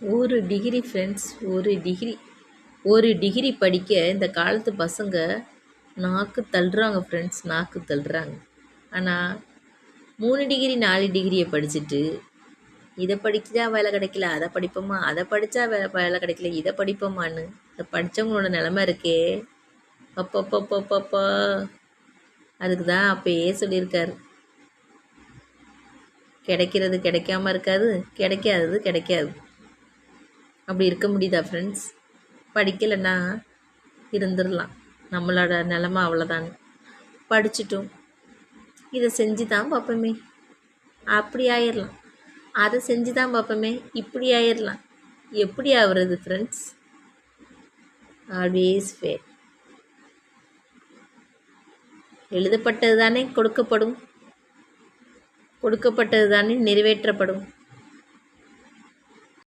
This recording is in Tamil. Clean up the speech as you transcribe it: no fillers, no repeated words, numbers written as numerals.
ஒரு டிகிரி ஃப்ரெண்ட்ஸ், ஒரு டிகிரி படிக்க இந்த காலத்து பசங்க நாக்கு தள்ளுறாங்க ஃப்ரெண்ட்ஸ், நாக்கு தள்ளுறாங்க. ஆனால் 3 டிகிரி 4 டிகிரியை படிச்சுட்டு இதை படிச்சா வேலை கிடைக்கல, அதை படிப்போமா, அதை படித்தா வேலை கிடைக்கல, இதை படிப்போமான்னு இதை படித்தவங்களோட நிலமை இருக்கே அப்பப்பப்பப்பப்பா. அதுக்கு தான் அப்பயே சொல்லியிருக்காரு, கிடைக்கிறது கிடைக்காம இருக்காது, கிடைக்காதது கிடைக்காது. அப்படி இருக்க முடியுதா ஃப்ரெண்ட்ஸ்? படிக்கலைன்னா இருந்துடலாம், நம்மளோட நிலமை அவ்வளோதான். படிச்சுட்டோம், இதை செஞ்சு தான் பார்ப்போமே, அப்படி ஆயிடலாம். அதை செஞ்சு தான் பார்ப்போமே, இப்படி ஆயிடலாம். எப்படி ஆகுறது ஃப்ரெண்ட்ஸ்? Always fair. எழுதப்பட்டது தானே கொடுக்கப்படும், கொடுக்கப்பட்டது தானே நிறைவேற்றப்படும்.